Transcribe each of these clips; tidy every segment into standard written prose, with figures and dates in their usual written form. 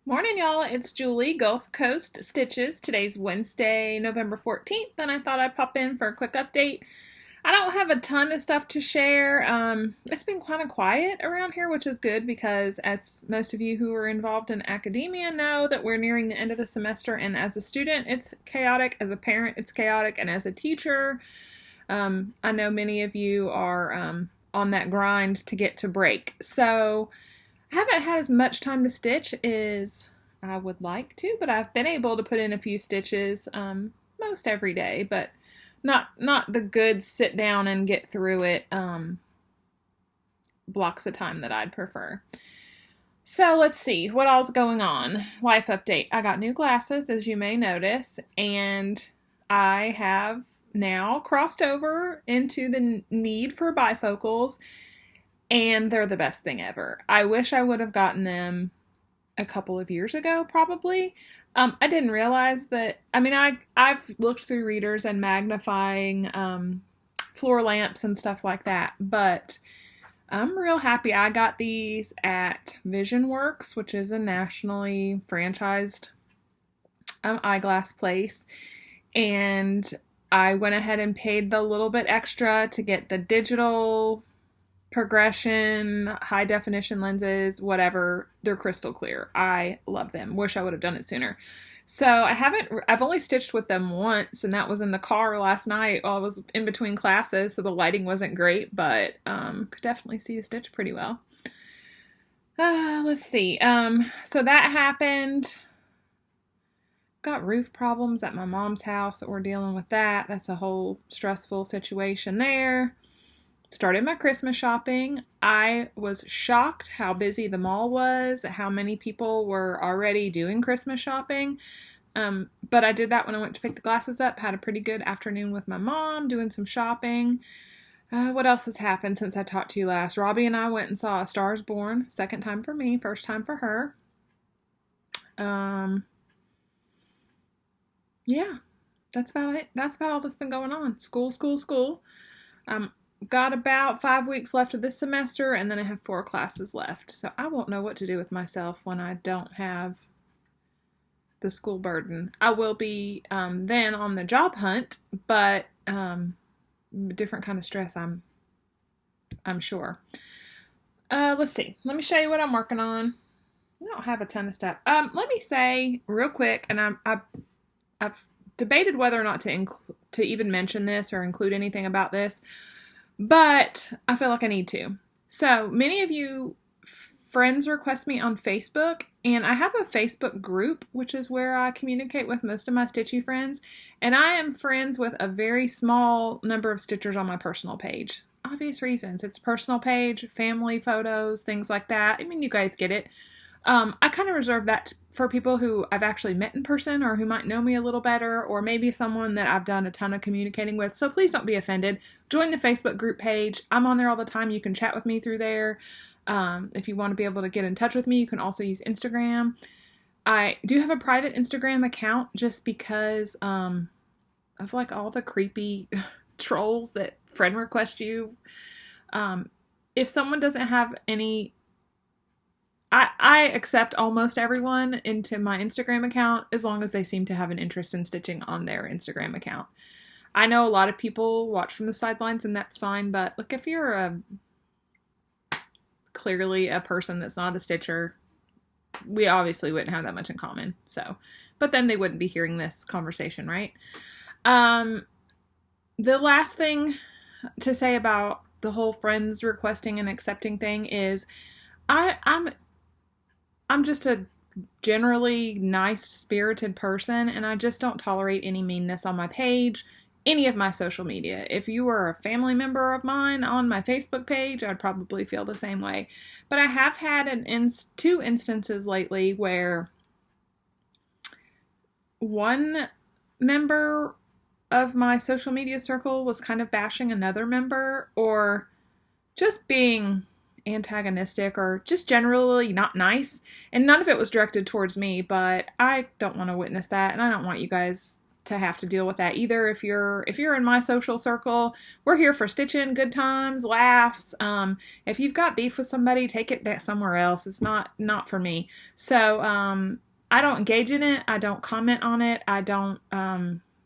Morning, y'all. It's Julie, Gulf Coast Stitches. Today's Wednesday, November 14th, and I thought I'd pop in for a quick update. I don't have a ton of stuff to share. It's been kind of quiet around here, which is good because, as most of you who are involved in academia know, that we're nearing the end of the semester, and as a student, it's chaotic. As a parent, it's chaotic, and as a teacher, I know many of you are on that grind to get to break. So, I haven't had as much time to stitch as I would like to, but I've been able to put in a few stitches most every day, but not the good sit down and get through it blocks of time that I'd prefer. So let's see what all's going on. Life update. I got new glasses, as you may notice, and I have now crossed over into the need for bifocals. And they're the best thing ever. I wish I would have gotten them a couple of years ago, probably. I didn't realize that. I've looked through readers and magnifying floor lamps and stuff like that, but I'm real happy I got these at Vision Works, which is a nationally franchised eyeglass place, and I went ahead and paid the little bit extra to get the digital progression, high definition lenses, whatever. They're crystal clear. I love them. Wish I would have done it sooner. So I've only stitched with them once, and that was in the car last night while I was in between classes, so the lighting wasn't great, but could definitely see the stitch pretty well. Let's see. So that happened. Got roof problems at my mom's house that we're dealing with that. That's a whole stressful situation there. Started my Christmas shopping. I was shocked how busy the mall was, how many people were already doing Christmas shopping. But I did that when I went to pick the glasses up. Had a pretty good afternoon with my mom doing some shopping. What else has happened since I talked to you last? Robbie and I went and saw A Star is Born. Second time for me, first time for her. Yeah, that's about it. That's about all that's been going on. School. Got about 5 weeks left of this semester, and then I have 4 classes left. So I won't know what to do with myself when I don't have the school burden. I will be then on the job hunt, but different kind of stress, I'm sure. Let's see. Let me show you what I'm working on. I don't have a ton of stuff. Let me say real quick, and I've debated whether or not to even mention this or include anything about this, but I feel like I need to. So many of you friends request me on Facebook, and I have a Facebook group, which is where I communicate with most of my stitchy friends, and I am friends with a very small number of stitchers on my personal page. Obvious reasons. It's a personal page, family photos, things like that. I mean, you guys get it. I kind of reserve that for people who I've actually met in person or who might know me a little better, or maybe someone that I've done a ton of communicating with. So please don't be offended. Join the Facebook group page. I'm on there all the time. You can chat with me through there. If you want to be able to get in touch with me, you can also use Instagram. I do have a private Instagram account just because of like all the creepy trolls that friend request you. If someone doesn't have any, I accept almost everyone into my Instagram account as long as they seem to have an interest in stitching on their Instagram account. I know a lot of people watch from the sidelines, and that's fine, but look, if you're clearly a person that's not a stitcher, we obviously wouldn't have that much in common. So, but then they wouldn't be hearing this conversation, right? The last thing to say about the whole friends requesting and accepting thing is I'm just a generally nice-spirited person, and I just don't tolerate any meanness on my page, any of my social media. If you were a family member of mine on my Facebook page, I'd probably feel the same way. But I have had two instances lately where one member of my social media circle was kind of bashing another member, or just being antagonistic, or just generally not nice, and none of it was directed towards me, but I don't want to witness that, and I don't want you guys to have to deal with that either. If you're in my social circle, we're here for stitching, good times, laughs. If you've got beef with somebody, take it somewhere else. It's not for me. So I don't engage in it. I don't comment on it. I don't.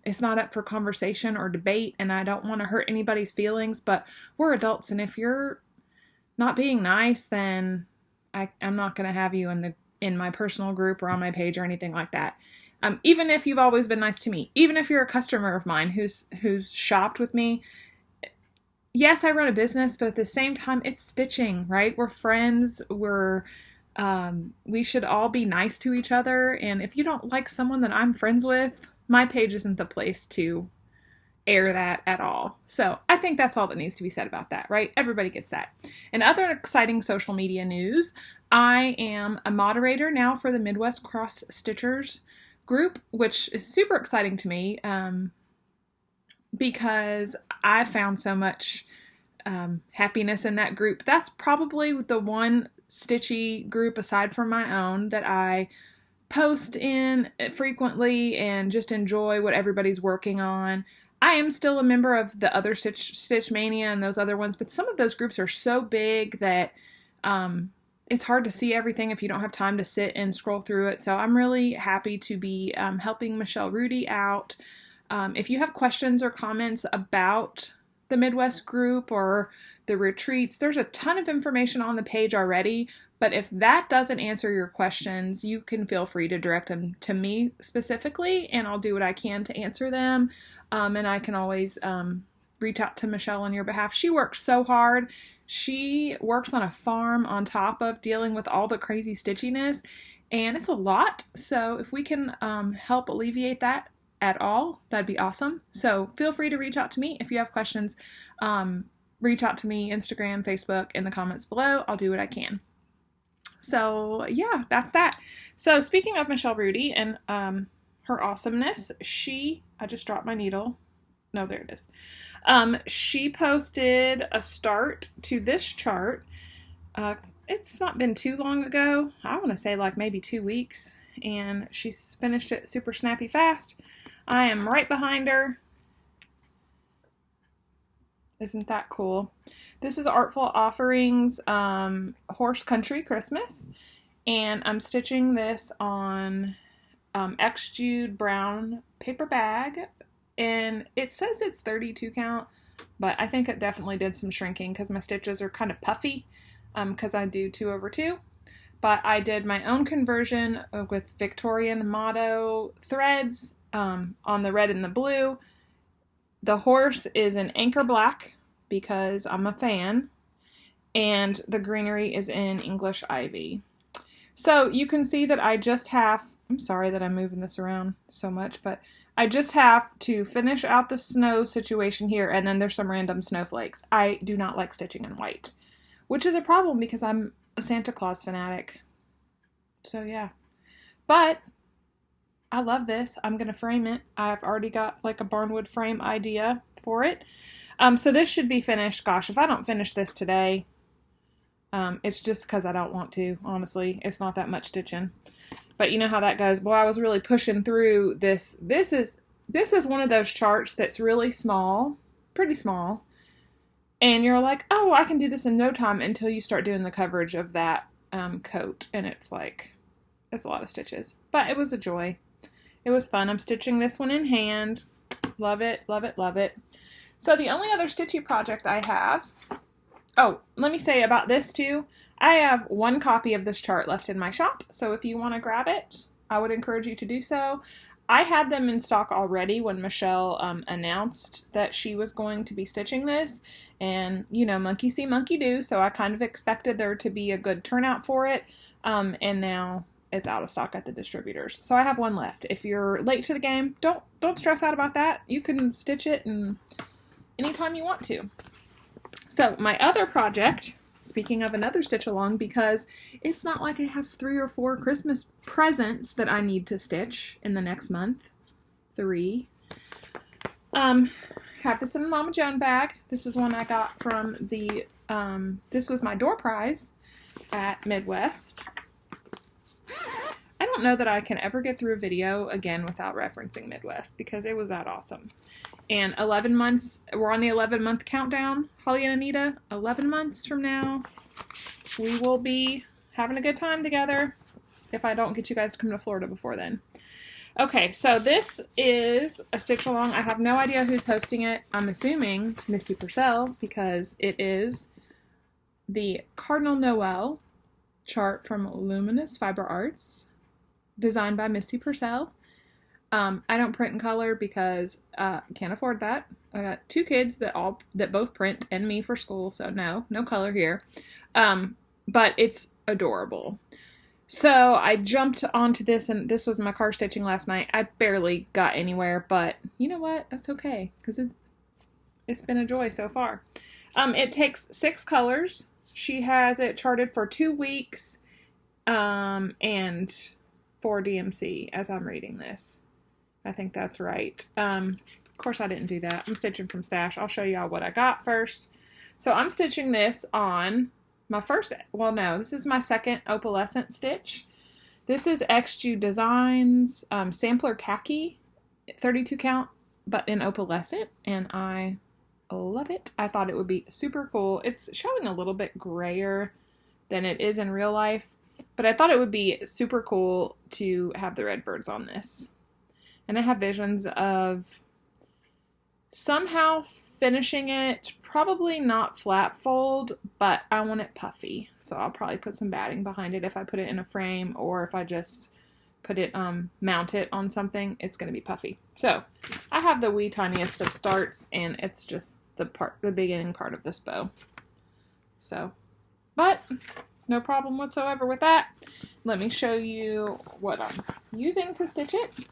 It's not up for conversation or debate, and I don't want to hurt anybody's feelings. But we're adults, and if you're not being nice, then I'm not going to have you in my personal group or on my page or anything like that. Even if you've always been nice to me, even if you're a customer of mine who's shopped with me, yes, I run a business, but at the same time, it's stitching, right? We're friends. We should all be nice to each other. And if you don't like someone that I'm friends with, my page isn't the place to air that at all. So I think that's all that needs to be said about that, right? Everybody gets that. And other exciting social media news, I am a moderator now for the Midwest Cross Stitchers group, which is super exciting to me because I found so much happiness in that group. That's probably the one stitchy group aside from my own that I post in frequently and just enjoy what everybody's working on. I am still a member of the other Stitch Mania and those other ones, but some of those groups are so big that it's hard to see everything if you don't have time to sit and scroll through it. So I'm really happy to be helping Michelle Rudy out. If you have questions or comments about the Midwest group or the retreats, there's a ton of information on the page already. But if that doesn't answer your questions, you can feel free to direct them to me specifically, and I'll do what I can to answer them. And I can always reach out to Michelle on your behalf. She works so hard. She works on a farm on top of dealing with all the crazy stitchiness, and it's a lot. So if we can help alleviate that at all, that'd be awesome. So feel free to reach out to me if you have questions. Reach out to me, Instagram, Facebook, in the comments below. I'll do what I can. So yeah, that's that. So speaking of Michelle Rudy and her awesomeness, I just dropped my needle. No, there it is. She posted a start to this chart. It's not been too long ago. I want to say like maybe 2 weeks, and she's finished it super snappy fast. I am right behind her. Isn't that cool? This is Artful Offerings Horse Country Christmas, and I'm stitching this on X-Jude brown paper bag, and it says it's 32 count, but I think it definitely did some shrinking because my stitches are kind of puffy because I do 2/2. But I did my own conversion with Victorian motto threads on the red and the blue. The horse is in anchor black because I'm a fan, and the greenery is in English ivy. So you can see that I just have, I'm sorry that I'm moving this around so much, but I just have to finish out the snow situation here, and then there's some random snowflakes. I do not like stitching in white, which is a problem because I'm a Santa Claus fanatic. So yeah, but I love this. I'm going to frame it. I've already got like a barnwood frame idea for it. So this should be finished. Gosh, if I don't finish this today, it's just because I don't want to, honestly. It's not that much stitching. But you know how that goes. Boy, I was really pushing through this. This is one of those charts that's really small, pretty small. And you're like, oh, I can do this in no time until you start doing the coverage of that coat. And it's like, it's a lot of stitches. But it was a joy. It was fun. I'm stitching this one in hand. Love it, love it, love it. So the only other stitchy project I have, oh, let me say about this too. I have one copy of this chart left in my shop. So if you want to grab it, I would encourage you to do so. I had them in stock already when Michelle announced that she was going to be stitching this. And, you know, monkey see, monkey do. So I kind of expected there to be a good turnout for it. And now it's out of stock at the distributors. So I have one left. If you're late to the game, don't stress out about that. You can stitch it and anytime you want to. So my other project, speaking of another stitch along, because it's not like I have 3 or 4 Christmas presents that I need to stitch in the next month. 3. Have this in a Mama Joan bag. This is one I got from the, this was my door prize at Midwest. I don't know that I can ever get through a video again without referencing Midwest because it was that awesome. And 11 months, we're on the 11-month countdown, Holly and Anita. 11 months from now, we will be having a good time together if I don't get you guys to come to Florida before then. Okay, so this is a stitch along. I have no idea who's hosting it. I'm assuming Misty Purcell because it is the Cardinal Noel chart from Luminous Fiber Arts, designed by Misty Purcell. I don't print in color because I can't afford that. I got 2 kids that both print and me for school, so no color here. But it's adorable. So I jumped onto this, and this was my car stitching last night. I barely got anywhere, but you know what? That's okay, because it's been a joy so far. It takes 6 colors. She has it charted for 2 weeks, and 4 DMC as I'm reading this. I think that's right. Of course I didn't do that. I'm stitching from stash. I'll show y'all what I got first. So I'm stitching this on my first, well no, this is my second opalescent stitch. This is XJU Designs Sampler Khaki, 32 count, but in opalescent, and I love it. I thought it would be super cool. It's showing a little bit grayer than it is in real life, but I thought it would be super cool to have the red birds on this. And I have visions of somehow finishing it, probably not flat fold, but I want it puffy. So I'll probably put some batting behind it if I put it in a frame, or if I just put it, mount it on something, it's going to be puffy. So I have the wee tiniest of starts, and it's just the beginning part of this bow. So, but no problem whatsoever with that. Let me show you what I'm using to stitch it.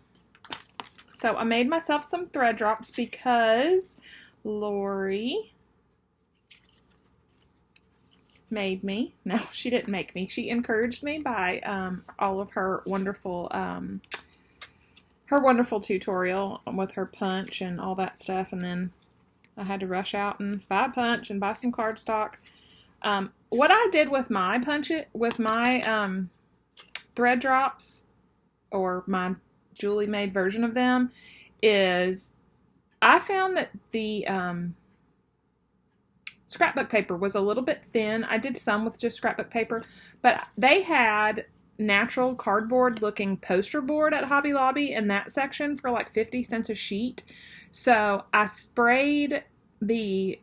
So I made myself some thread drops because Lori made me. No, she didn't make me. She encouraged me by all of her wonderful tutorial with her punch and all that stuff. And then I had to rush out and buy a punch and buy some cardstock. What I did with my thread drops, or my Julie made version of them, is I found that the scrapbook paper was a little bit thin. I did some with just scrapbook paper, but they had natural cardboard looking poster board at Hobby Lobby in that section for like 50 cents a sheet. So I sprayed the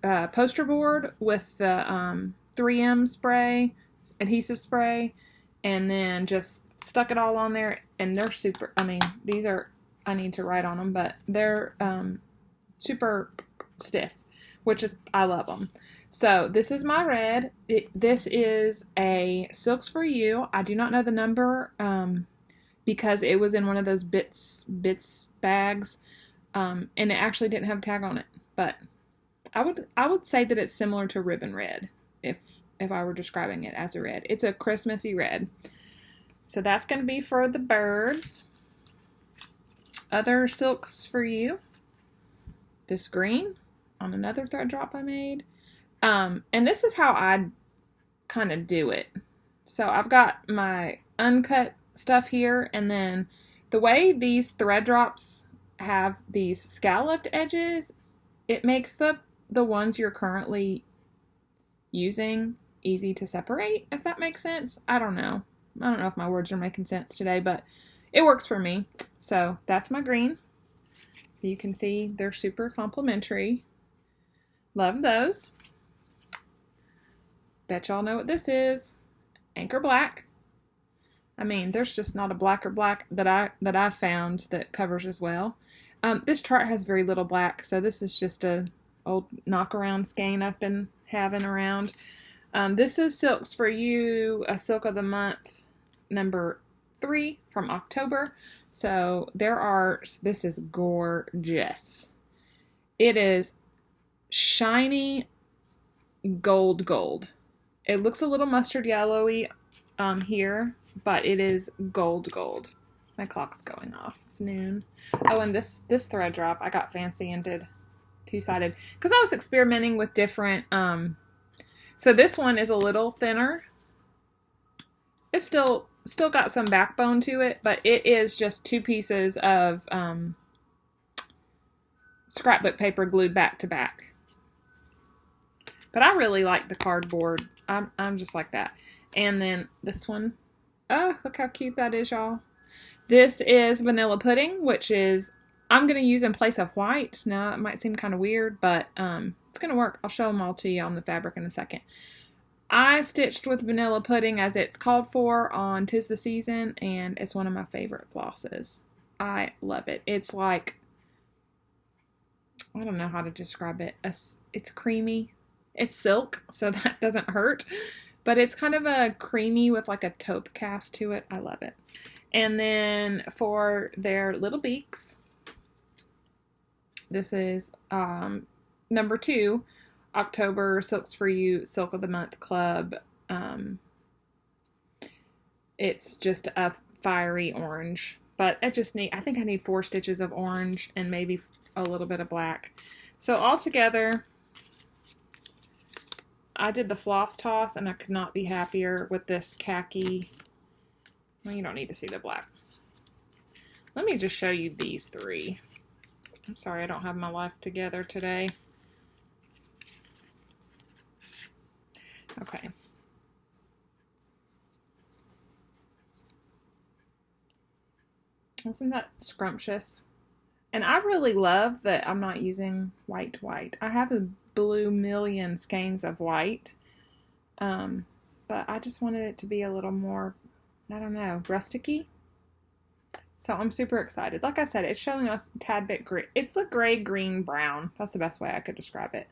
poster board with the 3M spray, adhesive spray, and then just stuck it all on there, and they're super, I mean, these are, I need to write on them, but they're super stiff, which is, I love them. So this is my red. This is a Silks for You. I do not know the number because it was in one of those bits bags, and it actually didn't have a tag on it, but I would say that it's similar to Ribbon Red if I were describing it as a red. It's a Christmassy red. So that's going to be for the birds. Other Silks for You. This green on another thread drop I made. And this is how I kind of do it. So I've got my uncut stuff here, and then the way these thread drops have these scalloped edges, it makes the ones you're currently using easy to separate, if that makes sense. I don't know if my words are making sense today, but it works for me. So that's my green. So you can see they're super complimentary. Love those. Bet y'all know what this is. Anchor Black. I mean, there's just not a blacker black that I've found that covers as well. This chart has very little black, so this is just a old knockaround skein I've been having around. This is Silks for You, a Silk of the Month, number 3 from October. So this is gorgeous. It is shiny gold. It looks a little mustard yellowy here, but it is gold. My clock's going off. It's noon. Oh, and this thread drop, I got fancy and did two-sided because I was experimenting with different. So this one is a little thinner. It's still still got some backbone to it, but it is just 2 pieces of scrapbook paper glued back to back. But I really like the cardboard. I'm just like that. And then this one. Oh, look how cute that is, y'all. This is vanilla pudding, which is I'm going to use in place of white. Now, it might seem kind of weird, but it's going to work. I'll show them all to you on the fabric in a second. I stitched with vanilla pudding as it's called for on 'Tis the Season, and it's one of my favorite flosses. I love it. It's like, I don't know how to describe it. It's creamy. It's silk, so that doesn't hurt. But it's kind of a creamy with like a taupe cast to it. I love it. And then for their little beaks, this is number 2, October Silks for You Silk of the Month Club. It's just a fiery orange. But I think I need 4 stitches of orange and maybe a little bit of black. So all together, I did the floss toss, and I could not be happier with this khaki. Well, you don't need to see the black. Let me just show you these 3. I'm sorry I don't have my life together today. Okay. Isn't that scrumptious? And I really love that I'm not using white. I have a blue million skeins of white, but I just wanted it to be a little more, I don't know, rusticy. So I'm super excited. Like I said, it's showing us a tad bit gray. It's a gray, green, brown. That's the best way I could describe it.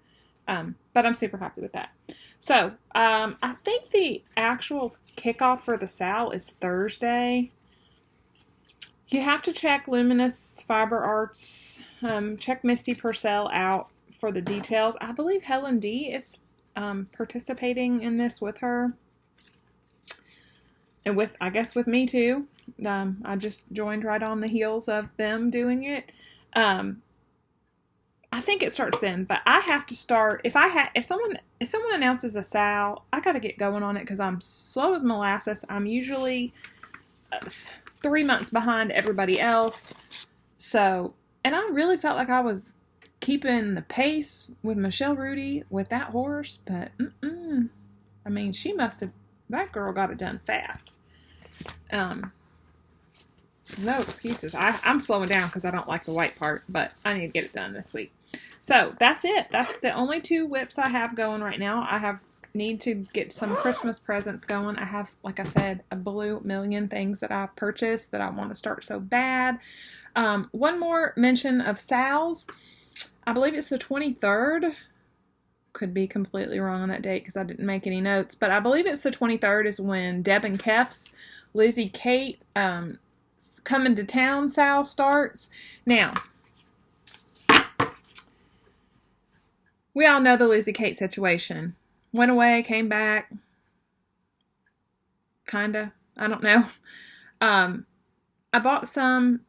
But I'm super happy with that. So I think the actual kickoff for the SAL is Thursday. You have to check Luminous Fiber Arts. Check Misty Purcell out for the details. I believe Helen D is participating in this with her. And I guess with me too. I just joined right on the heels of them doing it. I think it starts then, but I have to start. If someone announces a SAL, I got to get going on it because I'm slow as molasses. I'm usually 3 months behind everybody else. So, and I really felt like I was keeping the pace with Michelle Rudy with that horse, but I mean, that girl got it done fast. No excuses. I'm slowing down because I don't like the white part, but I need to get it done this week. So that's it. That's the only 2 whips I have going right now. I need to get some Christmas presents going. I have, like I said, a blue million things that I've purchased that I want to start so bad. One more mention of SALs. I believe it's the 23rd. Could be completely wrong on that date because I didn't make any notes, but I believe it's the 23rd is when Deb and Kef's Lizzie Kate Coming to Town SAL starts. Now, we all know the Lizzie Kate situation. Went away, came back. Kinda. I don't know. I bought some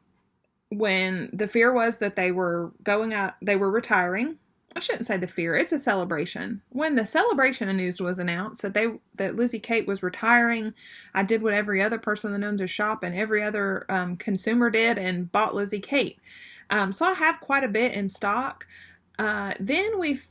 when the fear was that they were going out, they were retiring. I shouldn't say the fear, it's a celebration. When the celebration news was announced that Lizzie Kate was retiring, I did what every other person that owns a shop and every other consumer did and bought Lizzie Kate. So I have quite a bit in stock. Then we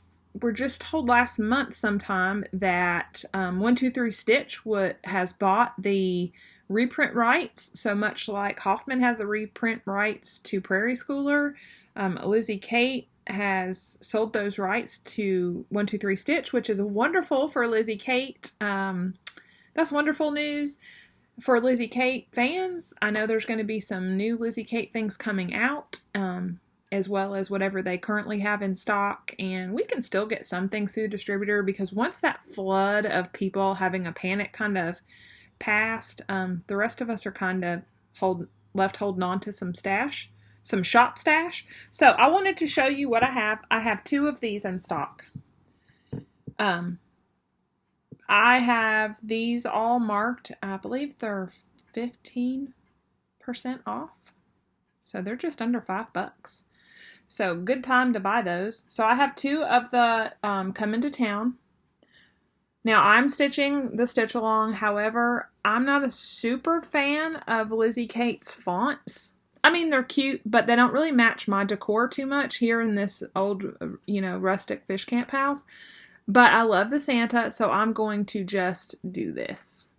were just told last month sometime that 123 Stitch has bought the reprint rights. So much like Hoffman has the reprint rights to Prairie Schooler, Lizzie Kate has sold those rights to 123 Stitch, which is wonderful for Lizzie Kate. That's wonderful news for Lizzie Kate fans. I know there's going to be some new Lizzie Kate things coming out, as well as whatever they currently have in stock. And we can still get some things through the distributor because once that flood of people having a panic kind of passed, the rest of us are kind of left holding on to some shop stash. So I wanted to show you what I have. I have 2 of these in stock. I have these all marked. I believe they're 15% off. So they're just under $5. So good time to buy those. So I have 2 of the Come Into Town. Now I'm stitching the stitch along. However, I'm not a super fan of Lizzie Kate's fonts. I mean, they're cute, but they don't really match my decor too much here in this old, rustic fish camp house. But I love the Santa, so I'm going to just do this.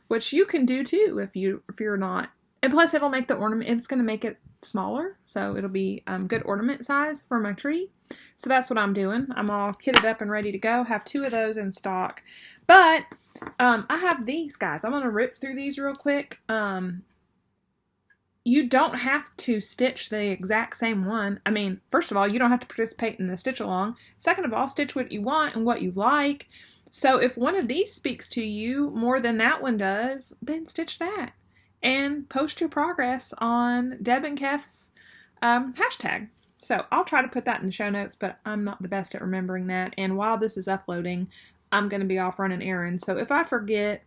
Which you can do too if you're not. And plus it'll make the ornament, it's going to make it smaller. So it'll be good ornament size for my tree. So that's what I'm doing. I'm all kitted up and ready to go. Have 2 of those in stock. But I have these guys. I'm going to rip through these real quick. You don't have to stitch the exact same one. I mean, first of all, you don't have to participate in the stitch along. Second of all, stitch what you want and what you like. So if one of these speaks to you more than that one does, then stitch that. And post your progress on Deb and Kef's hashtag. So I'll try to put that in the show notes, but I'm not the best at remembering that. And while this is uploading, I'm going to be off running errands. So if I forget,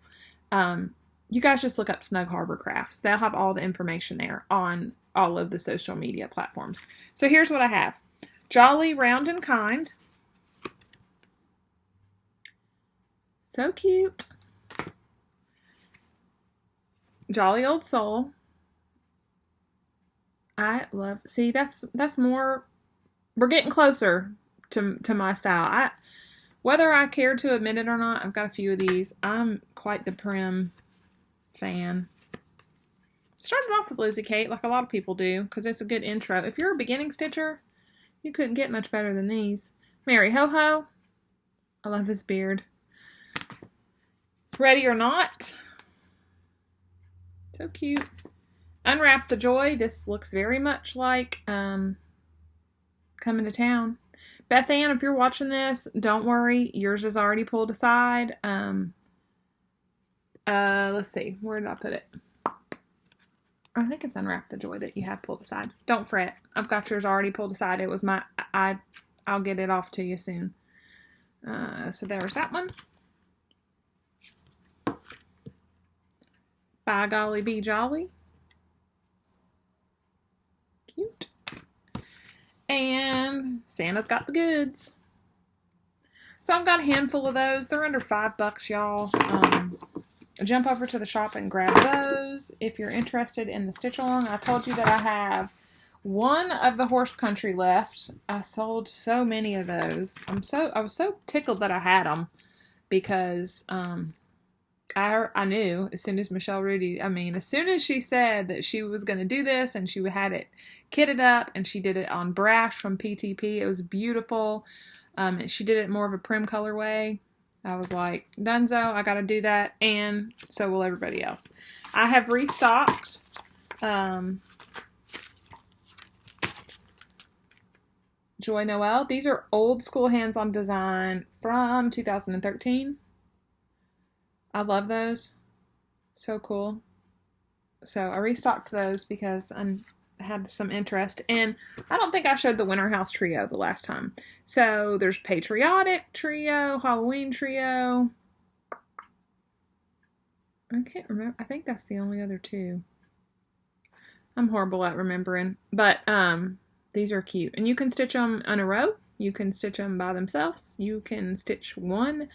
you guys just look up Snug Harbor Crafts. They'll have all the information there on all of the social media platforms. So here's what I have. Jolly, Round, and Kind. So cute. Jolly Old Soul. I love, see, that's more, we're getting closer to my style. Whether I care to admit it or not, I've got a few of these. I'm quite the prim fan. Started off with Lizzie Kate, like a lot of people do, because it's a good intro. If you're a beginning stitcher, you couldn't get much better than these. Mary Ho Ho. I love his beard. Ready or Not. So cute. Unwrap the Joy. This looks very much like Coming to Town. Beth Ann, if you're watching this, don't worry. Yours is already pulled aside. Let's see. Where did I put it? I think it's Unwrap the Joy that you have pulled aside. Don't fret. I've got yours already pulled aside. It was I'll get it off to you soon. So there's that one. By Golly Be Jolly. Cute. And Santa's Got the Goods. So I've got a handful of those. They're under $5, y'all. Jump over to the shop and grab those if you're interested in the stitch along. I told you that I have one of the Horse Country left. I sold so many of those. I was so tickled that I had them because I knew as soon as as soon as she said that she was going to do this and she had it kitted up and she did it on Brash from PTP. It was beautiful. She did it more of a prim colorway. I was like, dunzo, I got to do that. And so will everybody else. I have restocked Joy Noel. These are old school hands-on design from 2013. I love those. So cool. So I restocked those because I had some interest. And I don't think I showed the Winter House Trio the last time. So there's Patriotic Trio, Halloween Trio. I can't remember. I think that's the only other 2. I'm horrible at remembering. But these are cute. And you can stitch them in a row. You can stitch them by themselves. You can stitch one.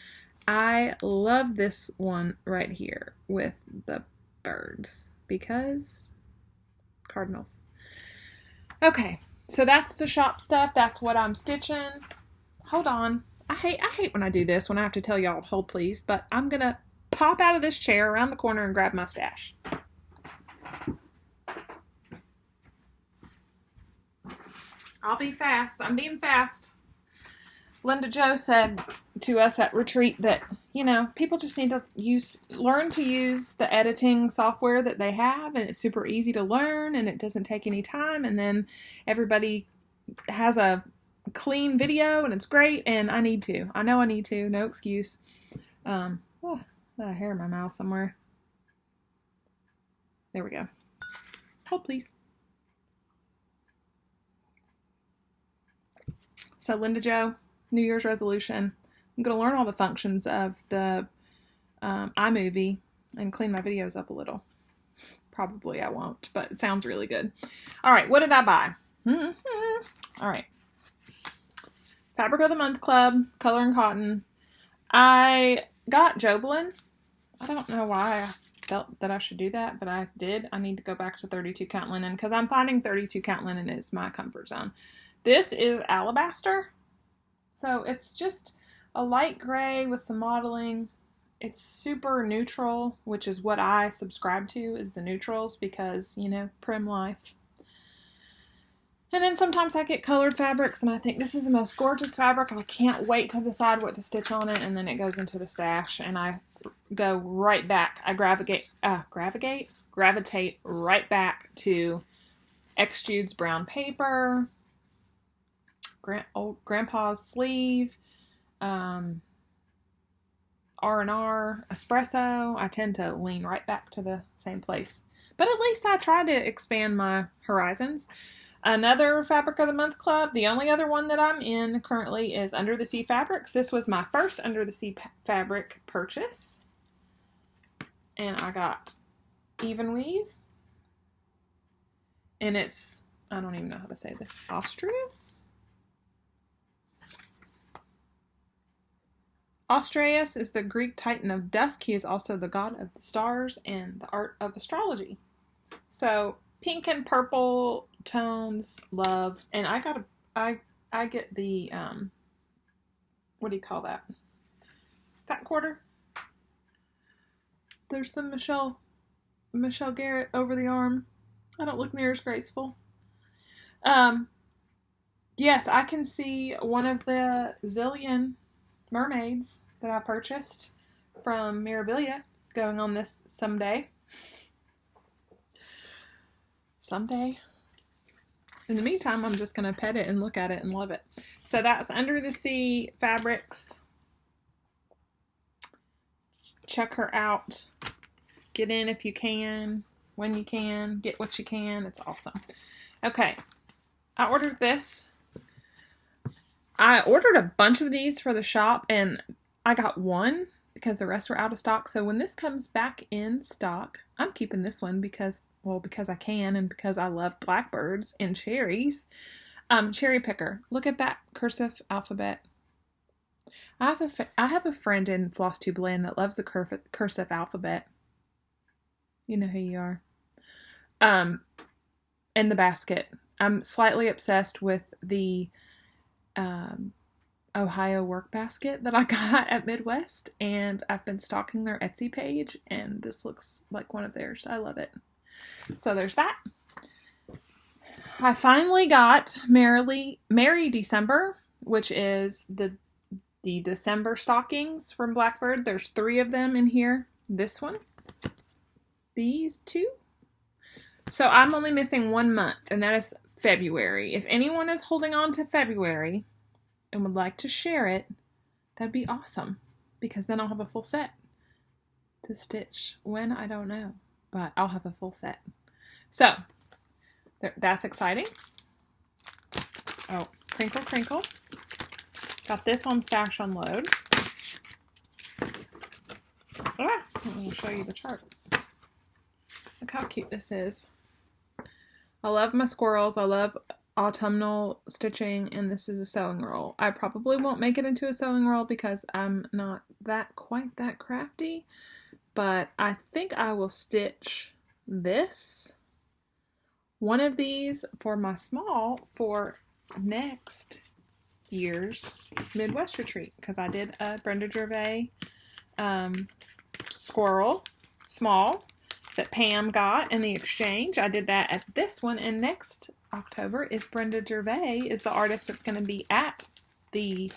I love this one right here with the birds because cardinals. Okay, so that's the shop stuff. That's what I'm stitching. Hold on. I hate when I do this, when I have to tell y'all to hold please, but I'm going to pop out of this chair around the corner and grab my stash. I'll be fast. I'm being fast. Linda Jo said to us at retreat that, people just need to learn to use the editing software that they have, and it's super easy to learn, and it doesn't take any time, and then everybody has a clean video, and it's great, and I need to. I know I need to. No excuse. I got a hair in my mouth somewhere. There we go. Hold, please. So, Linda Jo, New Year's resolution. I'm going to learn all the functions of the iMovie and clean my videos up a little. Probably I won't, but it sounds really good. All right, what did I buy? All right. Fabric of the Month Club, Color and Cotton. I got Jobelan. I don't know why I felt that I should do that, but I did. I need to go back to 32 count linen because I'm finding 32 count linen is my comfort zone. This is alabaster. So it's just a light gray with some modeling. It's super neutral, which is what I subscribe to, is the neutrals, because, you know, prim life. And then sometimes I get colored fabrics, and I think this is the most gorgeous fabric. I can't wait to decide what to stitch on it, and then it goes into the stash, and I go right back. I gravitate right back to X Jude's brown paper, old Grandpa's sleeve, R&R, espresso. I tend to lean right back to the same place. But at least I try to expand my horizons. Another Fabric of the Month club, the only other one that I'm in currently is Under the Sea Fabrics. This was my first Under the Sea fabric purchase. And I got Even Weave. And it's, I don't even know how to say this, Austraeus? Austraeus is the Greek titan of dusk. He is also the god of the stars and the art of astrology. So pink and purple tones, love. And I get the what do you call that? Fat quarter. There's the Michelle Garrett over the arm. I don't look near as graceful. Yes, I can see one of the zillion mermaids that I purchased from Mirabilia going on this someday. Someday. In the meantime, I'm just going to pet it and look at it and love it. So that's Under the Sea Fabrics. Check her out. Get in if you can, when you can, get what you can. It's awesome. Okay, I ordered this. I ordered a bunch of these for the shop, and I got one because the rest were out of stock. So when this comes back in stock, I'm keeping this one because I can, and because I love blackbirds and cherries. Cherry picker. Look at that cursive alphabet. I have a friend in Flosstube land that loves the cursive alphabet. You know who you are. And the basket. I'm slightly obsessed with the Ohio work basket that I got at Midwest, and I've been stalking their Etsy page, and this looks like one of theirs. I love it. So there's that. I finally got Merry December, which is the December stockings from Blackbird. There's 3 of them in here. This one, these 2. So I'm only missing 1 month, and that is February. If anyone is holding on to February and would like to share it, that'd be awesome, because then I'll have a full set to stitch when, I don't know, but I'll have a full set. So that's exciting. Oh, crinkle, crinkle. Got this on Stash Unload. Let me show you the chart. Look how cute this is. I love my squirrels. I love autumnal stitching, and this is a sewing roll. I probably won't make it into a sewing roll because I'm not quite that crafty, but I think I will stitch one of these for my small for next year's Midwest retreat, because I did a Brenda Gervais squirrel small that Pam got in the exchange. I did that at this one, and next October is Brenda Gervais is the artist that's going to be at the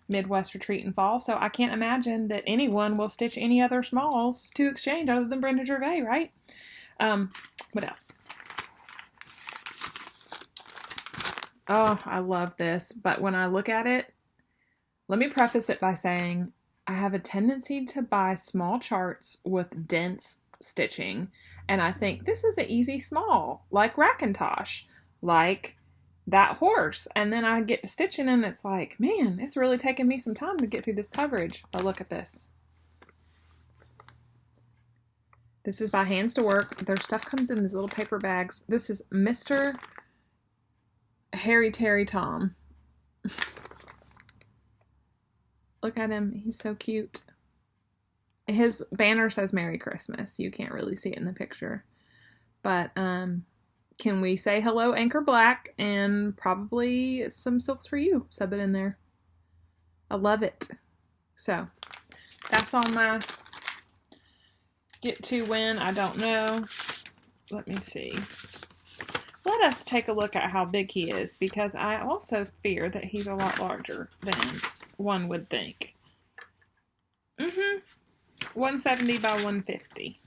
Midwest retreat in fall, so I can't imagine that anyone will stitch any other smalls to exchange other than Brenda Gervais, right? What else? Oh, I love this, but when I look at it, let me preface it by saying I have a tendency to buy small charts with dense stitching, and I think this is an easy small, like Rackintosh, like that horse, and then I get to stitching and it's like, man, it's really taking me some time to get through this coverage. But look at this. This is by Hands to Work. Their stuff comes in these little paper bags. This is Mr. Harry Terry Tom. Look at him. He's so cute. his banner says Merry Christmas. You can't really see it in the picture. But can we say hello, Anchor Black, and probably some silks for you. Sub it in there. I love it. So that's on my get to win. I don't know. Let me see. Let us take a look at how big he is, because I also fear that he's a lot larger than one would think. 170 by 150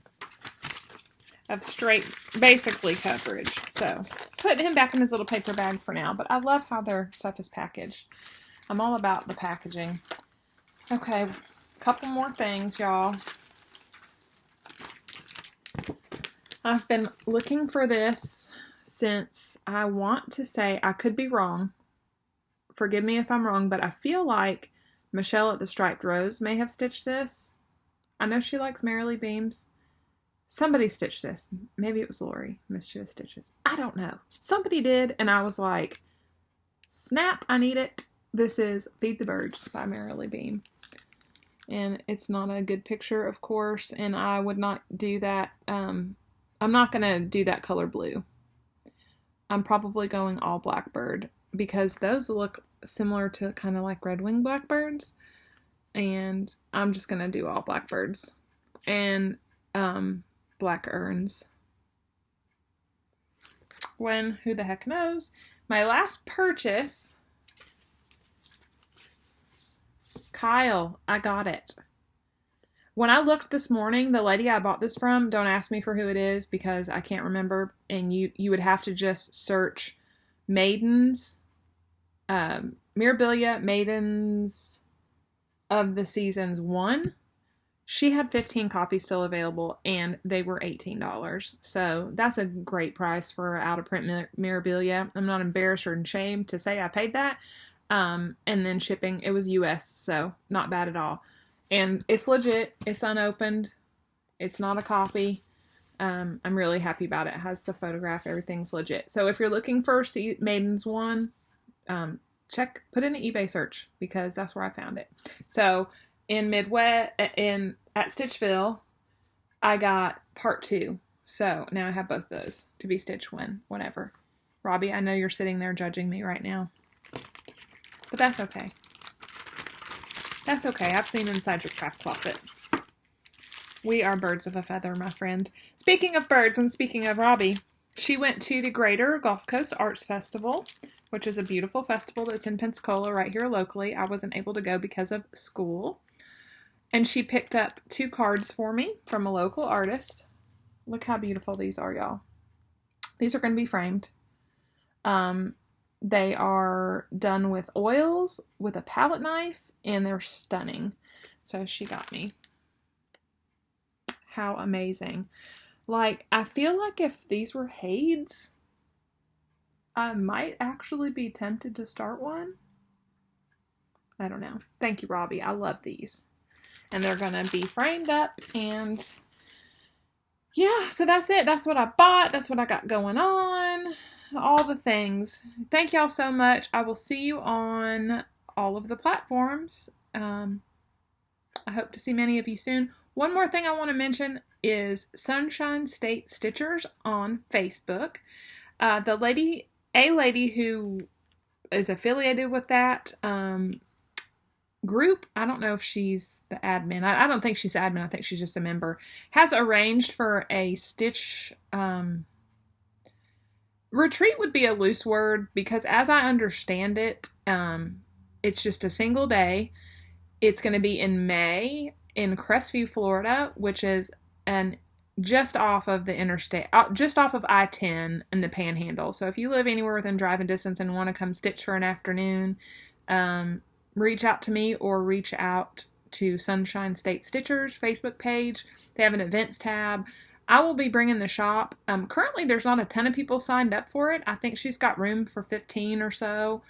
of straight, basically coverage. So putting him back in his little paper bag for now, but I love how their stuff is packaged. I'm all about the packaging. Okay, a couple more things, y'all. I've been looking for this since, I want to say, I could be wrong. Forgive me if I'm wrong, but I feel like Michelle at the Striped Rose may have stitched this. I know she likes Merrily Beams. Somebody stitched this. Maybe it was Lori. Mischievous Stitches. I don't know. Somebody did, and I was like, snap, I need it. This is Feed the Birds by Merrily Beam. And it's not a good picture, of course, and I would not do that. I'm not going to do that color blue. I'm probably going all blackbird, because those look similar to kind of like red-winged blackbirds. And I'm just going to do all blackbirds. And black urns. When? Who the heck knows? My last purchase. Kyle, I got it. When I looked this morning, the lady I bought this from, don't ask me for who it is because I can't remember. And you would have to just search Maidens, Mirabilia Maidens of the Seasons 1. She had 15 copies still available, and they were $18. So that's a great price for out-of-print Mirabilia. I'm not embarrassed or ashamed to say I paid that. And then shipping, it was US, so not bad at all. And it's legit. It's unopened. It's not a copy. I'm really happy about it. It has the photograph. Everything's legit. So if you're looking for Maidens 1, put in an eBay search, because that's where I found it. So in Midwest, at Stitchville, I got part 2. So now I have both those to be stitched whenever. Robbie, I know you're sitting there judging me right now, but that's okay. That's okay. I've seen inside your craft closet. We are birds of a feather, my friend. Speaking of birds and speaking of Robbie, she went to the Greater Gulf Coast Arts Festival, which is a beautiful festival that's in Pensacola right here locally. I wasn't able to go because of school. And she picked up 2 cards for me from a local artist. Look how beautiful these are, y'all. These are going to be framed. They are done with oils, with a palette knife, and they're stunning. So she got me. How amazing. Like, I feel like if these were Hades, I might actually be tempted to start one. I don't know. Thank you, Robbie. I love these. And they're going to be framed up, and yeah, so that's it. That's what I bought. That's what I got going on. All the things. Thank y'all so much. I will see you on all of the platforms. I hope to see many of you soon. One more thing I want to mention is Sunshine State Stitchers on Facebook. A lady who is affiliated with that group, I don't know if she's the admin. I don't think she's the admin. I think she's just a member. Has arranged for a stitch retreat would be a loose word, because as I understand it, it's just a single day. It's going to be in May in Crestview, Florida, which is just off of the interstate, just off of I-10 and the Panhandle. So if you live anywhere within driving distance and want to come stitch for an afternoon, reach out to me or reach out to Sunshine State Stitchers Facebook page. They have an events tab. I will be bringing the shop. Currently, there's not a ton of people signed up for it. I think she's got room for 15 or so.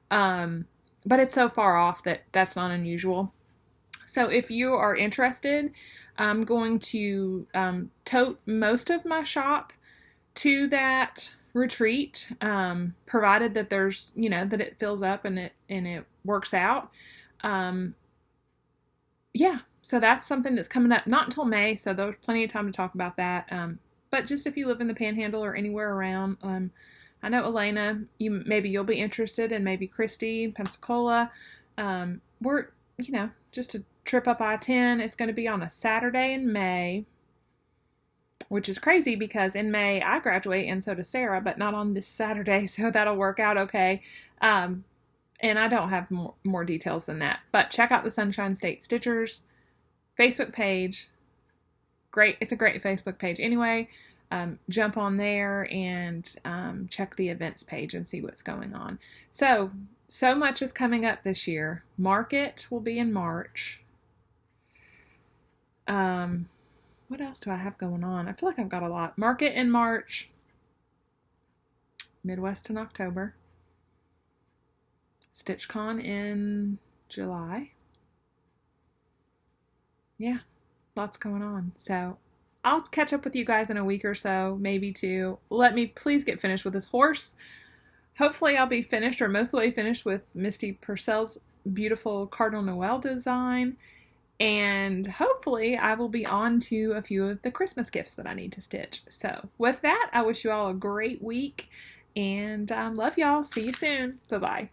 But it's so far off that that's not unusual. So if you are interested, I'm going to tote most of my shop to that retreat, provided that there's, that it fills up and it works out. Yeah. So that's something that's coming up, not until May, so there's plenty of time to talk about that. But just if you live in the Panhandle or anywhere around, I know Elena, maybe you'll be interested, and maybe Christy, Pensacola. We're, just a trip up I-10. It's going to be on a Saturday in May, which is crazy because in May I graduate and so does Sarah, but not on this Saturday, so that'll work out okay. And I don't have more details than that. But check out the Sunshine State Stitchers Facebook page. Great. It's a great Facebook page anyway. Jump on there and check the events page and see what's going on. So much is coming up this year. Market will be in March. What else do I have going on? I feel like I've got a lot. Market in March. Midwest in October. StitchCon in July. Yeah, lots going on. So I'll catch up with you guys in a week or so, maybe two. Let me please get finished with this horse. Hopefully I'll be finished or mostly finished with Misty Purcell's beautiful Cardinal Noel design. And hopefully I will be on to a few of the Christmas gifts that I need to stitch. So with that, I wish you all a great week and love y'all. See you soon. Bye-bye.